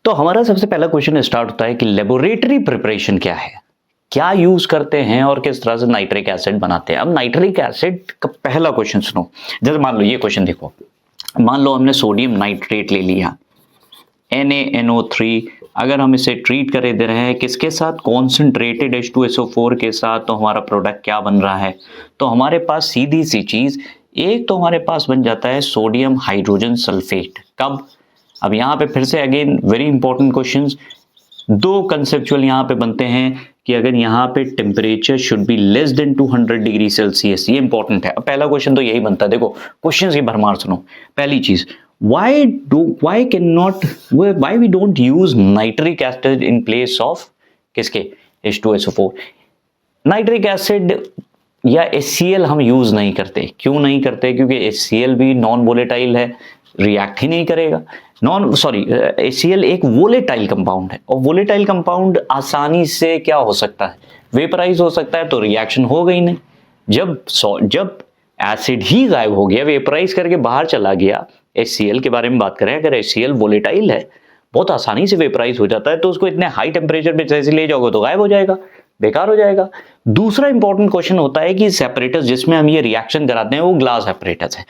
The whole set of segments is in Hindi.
तो हमारा सबसे पहला क्वेश्चन स्टार्ट होता है कि लेबोरेटरी प्रिपरेशन क्या है, क्या यूज करते हैं और किस तरह से नाइट्रिक एसिड बनाते हैं। अब नाइट्रिक एसिड का पहला क्वेश्चन सुनो। जैसे मान लो ये क्वेश्चन देखो, मान लो हमने सोडियम नाइट्रेट ले लिया NaNO3, अगर हम इसे ट्रीट करे दे रहे हैं किसके साथ, कॉन्सेंट्रेटेड H2SO4 के साथ, तो हमारा प्रोडक्ट क्या बन रहा है। तो हमारे पास सीधी सी चीज, एक तो हमारे पास बन जाता है सोडियम हाइड्रोजन सल्फेट। कब, अब यहाँ पे फिर से अगेन वेरी इंपॉर्टेंट क्वेश्चंस, दो कंसेप्चुअल यहाँ पे बनते हैं कि अगर यहाँ पे temperature should be less than 200 degree Celsius, ये इंपॉर्टेंट है। अब पहला क्वेश्चन तो यही बनता है। देखो क्वेश्चंस की भरमार सुनो। पहली चीज, why we don't use nitric acid in place of किसके, H2SO4। नाइट्रिक एसिड या HCl हम यूज नहीं करते। क्यों नहीं करते, क्योंकि HCl भी नॉन वोलेटाइल है, रिएक्ट ही नहीं करेगा। HCl एक वोलेटाइल कंपाउंड है, और वोलेटाइल कंपाउंड आसानी से क्या हो सकता है, वेपराइज हो सकता है, तो रिएक्शन हो गई नहीं। जब एसिड ही गायब हो गया, वेपराइज करके बाहर चला गया, HCl के बारे में बात करें, अगर HCl वोलेटाइल है, बहुत आसानी से वेपराइज हो जाता है, तो उसको इतने हाई टेम्परेचर पे जैसे ले जाओगे तो गायब हो जाएगा, बेकार हो जाएगा। दूसरा इंपॉर्टेंट क्वेश्चन होता है कि सेपरेटर्स जिसमें हम ये रिएक्शन कराते हैं वो ग्लास सेपरेटर्स है।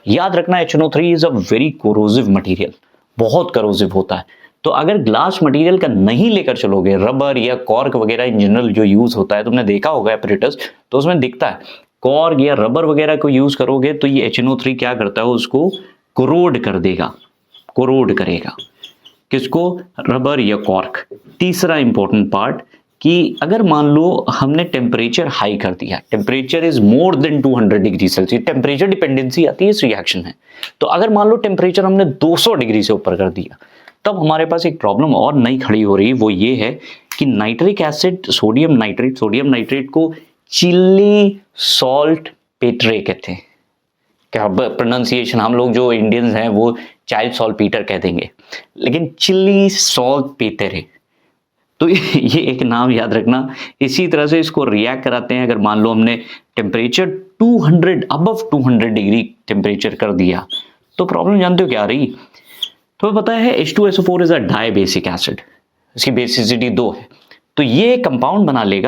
याद रखना HNO3 is a very corrosive material, बहुत करोसिव होता है। तो अगर ग्लास मटेरियल का नहीं लेकर चलोगे, रबर या कॉर्क वगैरह इन जनरल जो यूज होता है, तुमने देखा होगा एपरेटस, तो उसमें दिखता है कॉर्क या रबर वगैरह को यूज करोगे तो ये HNO3 क्या करता है, उसको कोरोड कर देगा, कोरोड करेगा। किसको, रबर या कॉर्क। तीसरा इंपॉर्टेंट पार्ट कि अगर मान लो हमने टेम्परेचर हाई कर दिया, temperature is more than 200 degree Celsius, temperature dependency आती है इस रिएक्शन में। तो अगर मान लो टेम्परेचर हमने 200 डिग्री से ऊपर कर दिया, तब हमारे पास एक प्रॉब्लम और नई खड़ी हो रही, वो ये है कि नाइट्रिक एसिड, सोडियम नाइट्रेट को चिली सॉल्ट पेट्रे कहते हैं। क्या प्रोनाउंसिएशन, हम लोग जो इंडियंस हैं वो चाइल्ड सॉल्ट पीटर कह देंगे, लेकिन चिली सॉल्ट पेट्रे, तो ये एक नाम याद रखना। इसी तरह से इसको रिएक्ट कराते हैं। अगर मान लो हमने टेम्परेचर 200 अबव 200 डिग्री टेम्परेचर कर दिया, तो प्रॉब्लम जानते हो क्या आ रही, तो पता है H2SO4 is a dibasic acid, इसकी बेसिसिटी 2 है, तो ये कंपाउंड बना लेगा